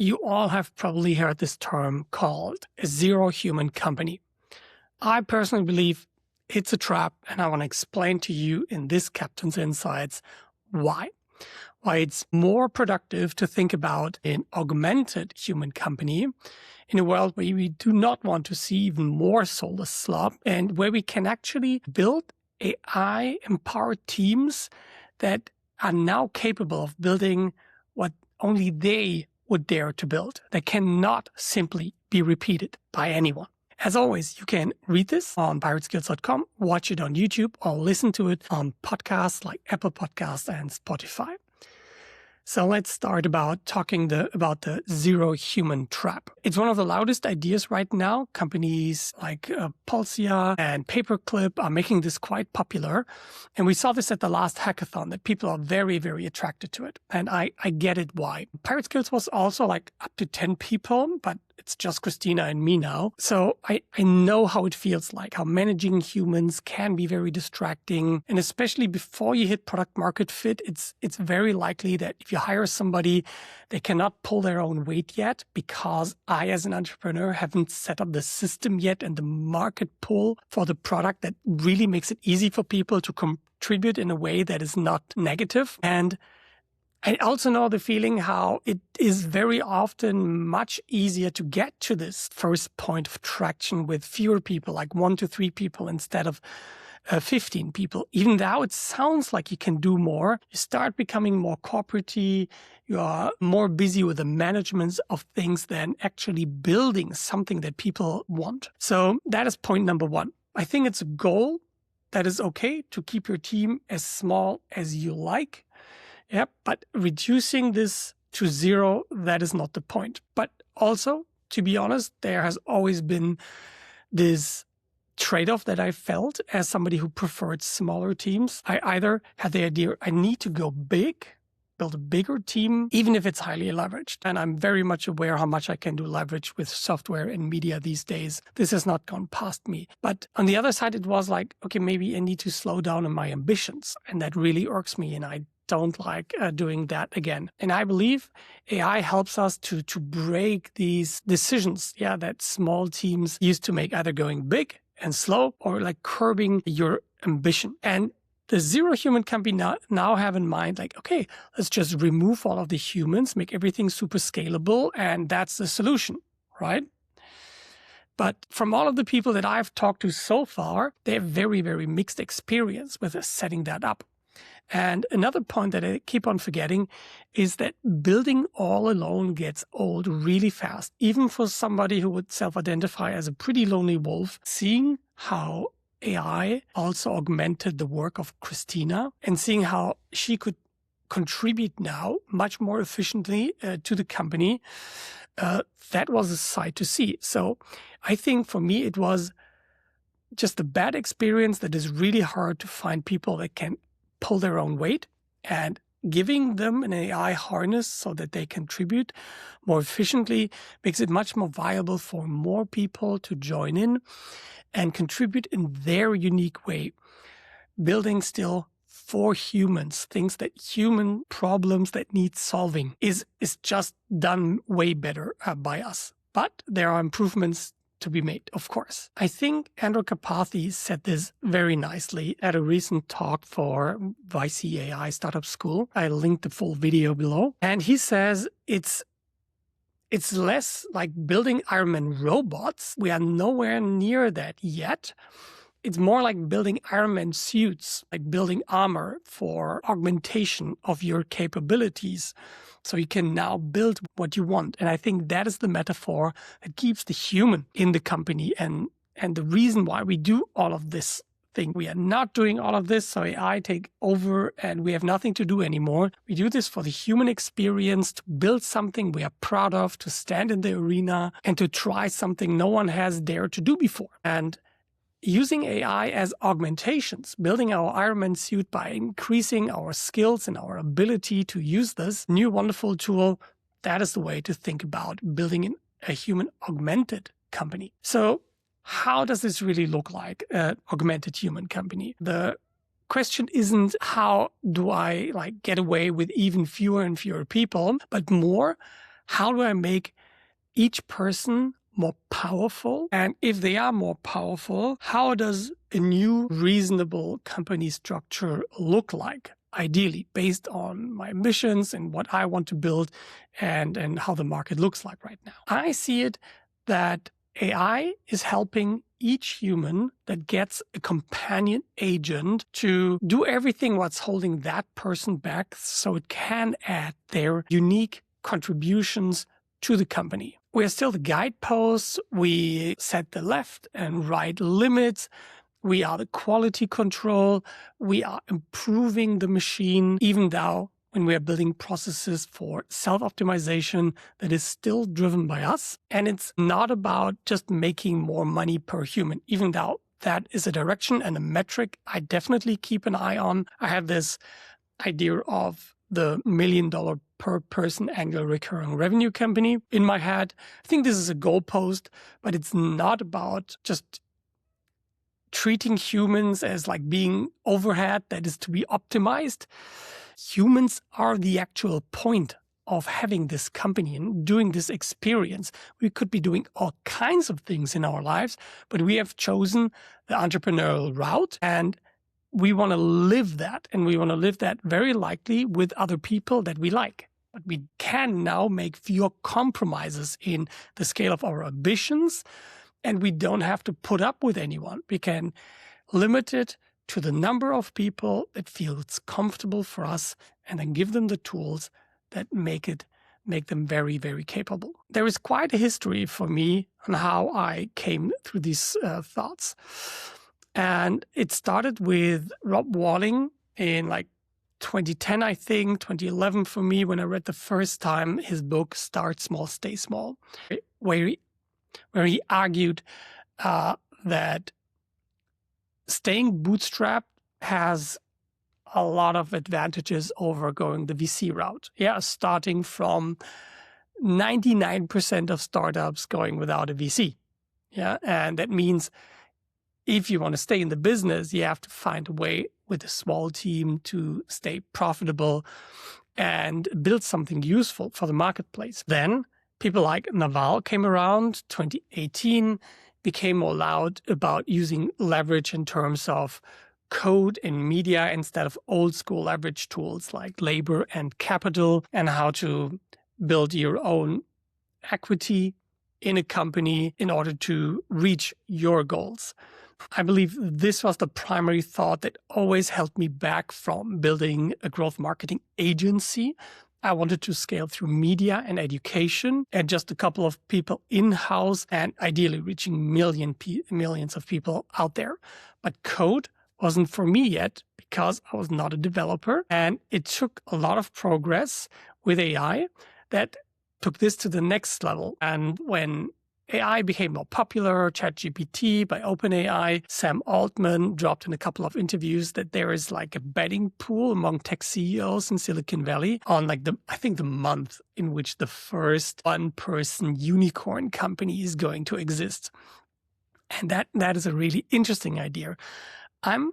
You all have probably heard this term called a zero-human company. I personally believe it's a trap, and I want to explain to you in this Captain's Insights why. Why it's more productive to think about an augmented human company in a world where we do not want to see even more soulless slop, and where we can actually build AI-empowered teams that are now capable of building what only they would dare to build. That cannot simply be repeated by anyone. As always, you can read this on pirateskills.com, watch it on YouTube, or listen to it on podcasts like Apple Podcasts and Spotify. So let's start about talking about the zero-human trap. It's one of the loudest ideas right now. Companies like Pulsia and Paperclip are making this quite popular. And we saw this at the last hackathon, that people are very, very attracted to it. And I get it why. Pirate Skills was also like up to 10 people, but it's just Christina and me now. So I know how it feels like, how managing humans can be very distracting. And especially before you hit product market fit, it's very likely that if you hire somebody, they cannot pull their own weight yet because I, as an entrepreneur, haven't set up the system yet and the market pull for the product that really makes it easy for people to contribute in a way that is not negative. And I also know the feeling how it is very often much easier to get to this first point of traction with fewer people, like 1 to 3 people instead of 15 people. Even though it sounds like you can do more, you start becoming more corporate-y, you are more busy with the management of things than actually building something that people want. So that is point number 1. I think it's a goal that is okay to keep your team as small as you like. Yeah, but reducing this to 0, that is not the point. But also, to be honest, there has always been this trade-off that I felt as somebody who preferred smaller teams. I either had the idea, I need to go big, build a bigger team, even if it's highly leveraged. And I'm very much aware how much I can do leverage with software and media these days. This has not gone past me. But on the other side, it was like, okay, maybe I need to slow down on my ambitions. And that really irks me. And I don't like doing that again. And I believe AI helps us to break these decisions, that small teams used to make, either going big and slow or like curbing your ambition. And the zero-human company now have in mind, like, okay, let's just remove all of the humans, make everything super scalable, and that's the solution, right? But from all of the people that I've talked to so far, they have very, very mixed experience with setting that up. And another point that I keep on forgetting is that building all alone gets old really fast. Even for somebody who would self-identify as a pretty lonely wolf, seeing how AI also augmented the work of Christina and seeing how she could contribute now much more efficiently to the company, that was a sight to see. So I think for me, it was just a bad experience that is really hard to find people that can pull their own weight, and giving them an AI harness so that they contribute more efficiently makes it much more viable for more people to join in and contribute in their unique way. Building still for humans, things that human problems that need solving is just done way better by us. But there are improvements to be made, of course. I think Andrew Karpathy said this very nicely at a recent talk for YC Startup School. I linked the full video below. And he says it's less like building Iron Man robots. We are nowhere near that yet. It's more like building Iron Man suits, like building armor for augmentation of your capabilities. So you can now build what you want. And I think that is the metaphor that keeps the human in the company and the reason why we do all of this thing. We are not doing all of this, so AI take over and we have nothing to do anymore. We do this for the human experience, to build something we are proud of, to stand in the arena and to try something no one has dared to do before. And using AI as augmentations, building our Iron Man suit by increasing our skills and our ability to use this new wonderful tool, that is the way to think about building a human augmented company. So how does this really look like, an augmented human company? The question isn't how do I get away with even fewer and fewer people, but more how do I make each person more powerful? And if they are more powerful, how does a new reasonable company structure look like? Ideally, based on my ambitions and what I want to build and how the market looks like right now. I see it that AI is helping each human that gets a companion agent to do everything what's holding that person back so it can add their unique contributions to the company. We are still the guideposts. We set the left and right limits. We are the quality control. We are improving the machine, even though when we are building processes for self-optimization that is still driven by us. And it's not about just making more money per human, even though that is a direction and a metric I definitely keep an eye on. I have this idea of the $1 million per person annual recurring revenue company in my head. I think this is a goalpost, but it's not about just treating humans as like being overhead that is to be optimized. Humans are the actual point of having this company and doing this experience. We could be doing all kinds of things in our lives, but we have chosen the entrepreneurial route and we want to live that. And we want to live that very likely with other people that we like. But we can now make fewer compromises in the scale of our ambitions. And we don't have to put up with anyone. We can limit it to the number of people that feels comfortable for us and then give them the tools that make them very, very capable. There is quite a history for me on how I came through these thoughts. And it started with Rob Walling in like 2010, I think, 2011 for me, when I read the first time his book, Start Small, Stay Small, where he argued that staying bootstrapped has a lot of advantages over going the VC route. Yeah, starting from 99% of startups going without a VC. Yeah, and that means if you want to stay in the business, you have to find a way with a small team to stay profitable and build something useful for the marketplace. Then people like Naval came around, 2018, became more loud about using leverage in terms of code and media instead of old school leverage tools like labor and capital, and how to build your own equity in a company in order to reach your goals. I believe this was the primary thought that always held me back from building a growth marketing agency. I wanted to scale through media and education and just a couple of people in-house and ideally reaching millions of people out there. But code wasn't for me yet because I was not a developer. And it took a lot of progress with AI that took this to the next level. And when AI became more popular, ChatGPT by OpenAI, Sam Altman dropped in a couple of interviews that there is like a betting pool among tech CEOs in Silicon Valley on like the month in which the first one-person unicorn company is going to exist. And that is a really interesting idea. I'm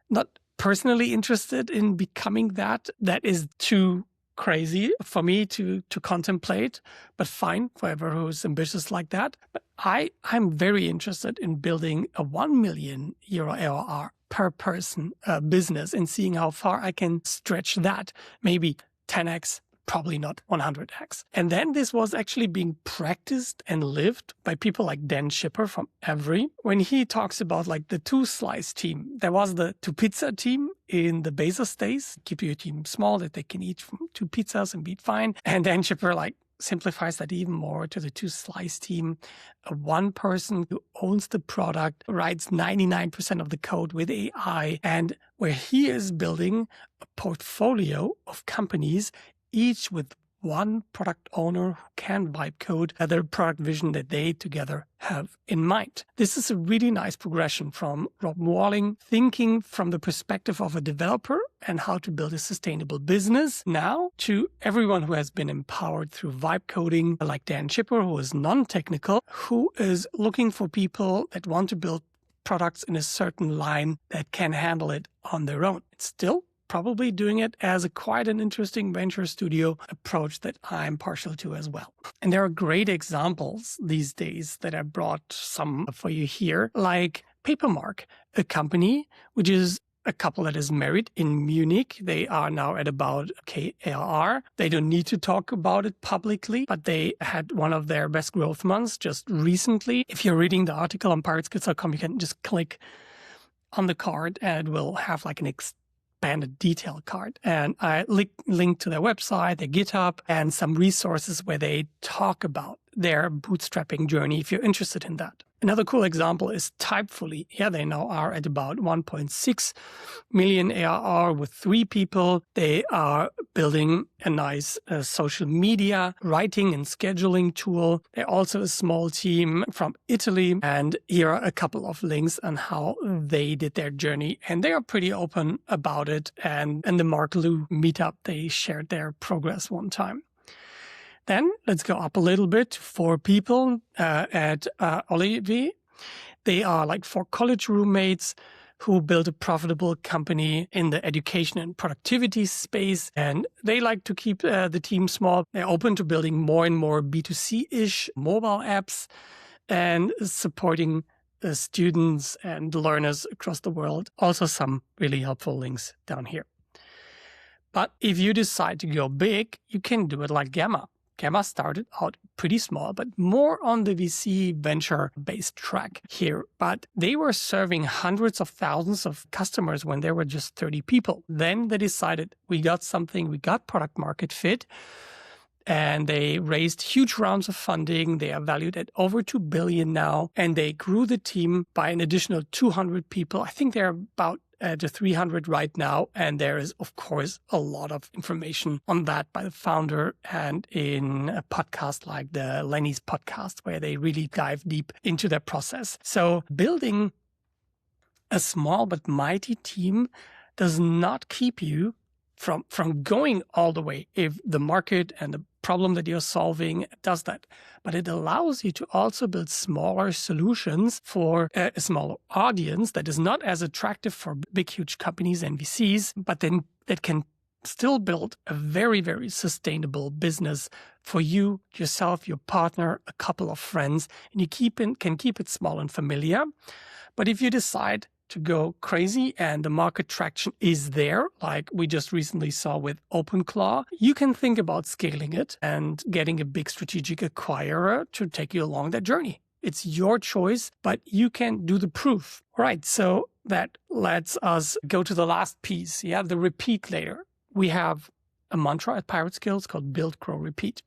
not personally interested in becoming that. That is too crazy for me to contemplate, but fine for whoever who's ambitious like that. But I'm very interested in building a 1 million euro ARR per person business and seeing how far I can stretch that. Maybe 10x, probably not 100x. And then this was actually being practiced and lived by people like Dan Shipper from Every. When he talks about like the 2-slice team, there was the 2-pizza team in the Bezos days. Keep your team small that they can eat from 2 pizzas and be fine. And Dan Shipper like simplifies that even more to the 2-slice team. One person who owns the product, writes 99% of the code with AI, and where he is building a portfolio of companies, each with one product owner who can vibe code their product vision that they together have in mind. This is a really nice progression from Rob Walling, thinking from the perspective of a developer and how to build a sustainable business, now to everyone who has been empowered through vibe coding, like Dan Shipper, who is non-technical, who is looking for people that want to build products in a certain line that can handle it on their own. It's still probably doing it as quite an interesting venture studio approach that I'm partial to as well. And there are great examples these days that I brought some for you here, like Papermark, a company which is a couple that is married in Munich. They are now at about K ARR. They don't need to talk about it publicly, but they had one of their best growth months just recently. If you're reading the article on pirateskills.com, you can just click on the card and it will have like an expanded detail card. And I link to their website, their GitHub, and some resources where they talk about their bootstrapping journey if you're interested in that. Another cool example is Typefully. Yeah, they now are at about 1.6 million ARR with 3 people. They are building a nice social media writing and scheduling tool. They're also a small team from Italy. And here are a couple of links on how they did their journey. And they are pretty open about it. And in the Mark Liu meetup, they shared their progress one time. Then let's go up a little bit. 4 people at Oleve. They are like 4 college roommates who built a profitable company in the education and productivity space. And they like to keep the team small. They're open to building more and more B2C-ish mobile apps and supporting the students and learners across the world. Also some really helpful links down here. But if you decide to go big, you can do it like Gamma. Gamma started out pretty small, but more on the VC venture-based track here. But they were serving hundreds of thousands of customers when there were just 30 people. Then they decided, we got something, we got product market fit, and they raised huge rounds of funding. They are valued at over 2 billion now, and they grew the team by an additional 200 people. I think they're about to 300 right now. And there is, of course, a lot of information on that by the founder and in a podcast like the Lenny's podcast, where they really dive deep into their process. So building a small but mighty team does not keep you from going all the way if the market and the problem that you're solving does that. But it allows you to also build smaller solutions for a smaller audience that is not as attractive for big, huge companies and VCs, but then that can still build a very, very sustainable business for you, yourself, your partner, a couple of friends, and you can keep it small and familiar. But if you decide to go crazy and the market traction is there, like we just recently saw with OpenClaw, you can think about scaling it and getting a big strategic acquirer to take you along that journey. It's your choice, but you can do the proof. All right, so that lets us go to the last piece, the repeat layer. We have a mantra at Pirate Skills called Build, Grow, Repeat.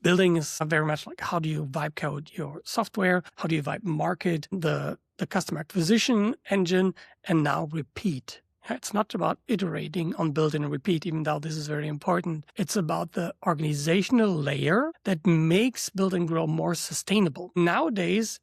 Building is very much like, how do you vibe code your software? How do you vibe market the customer acquisition engine? And now repeat. It's not about iterating on build and repeat, even though this is very important. It's about the organizational layer that makes build and grow more sustainable. Nowadays,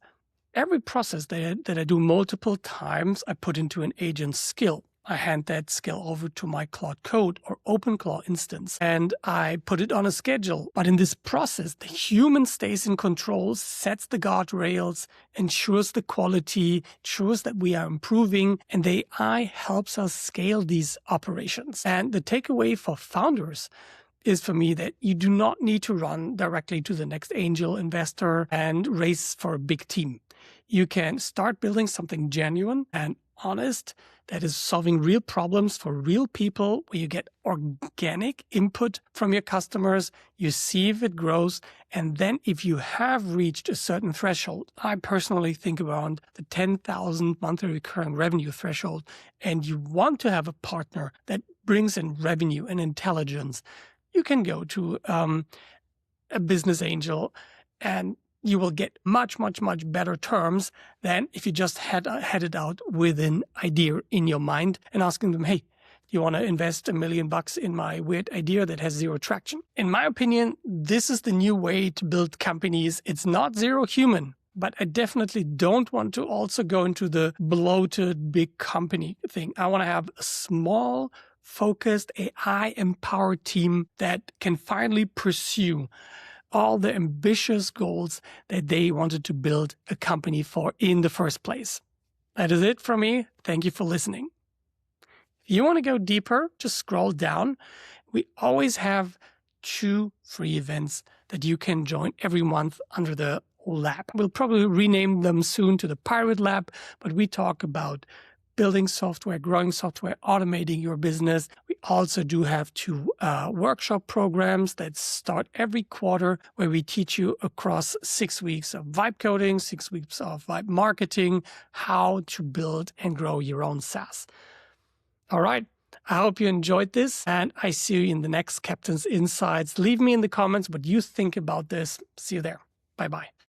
every process that I do multiple times, I put into an agent skill. I hand that skill over to my Claude Code or OpenClaw instance, and I put it on a schedule. But in this process, the human stays in control, sets the guardrails, ensures the quality, ensures that we are improving, and the AI helps us scale these operations. And the takeaway for founders is for me that you do not need to run directly to the next angel investor and race for a big team. You can start building something genuine and honest that is solving real problems for real people, where you get organic input from your customers, you see if it grows, and then if you have reached a certain threshold, I personally think around the 10,000 monthly recurring revenue threshold, and you want to have a partner that brings in revenue and intelligence, you can go to a business angel, and you will get much, much, much better terms than if you just had it out with an idea in your mind and asking them, hey, you want to invest $1 million in my weird idea that has zero traction? In my opinion, this is the new way to build companies. It's not Zero-Human, but I definitely don't want to also go into the bloated big company thing. I want to have a small, focused, AI-empowered team that can finally pursue all the ambitious goals that they wanted to build a company for in the first place. That is it from me. Thank you for listening. If you want to go deeper, just scroll down. We always have 2 free events that you can join every month under the lab. We'll probably rename them soon to the Pirate Lab, but we talk about building software, growing software, automating your business. We also do have 2 workshop programs that start every quarter where we teach you across 6 weeks of vibe coding, 6 weeks of vibe marketing, how to build and grow your own SaaS. All right. I hope you enjoyed this, and I see you in the next Captain's Insights. Leave me in the comments what you think about this. See you there. Bye-bye.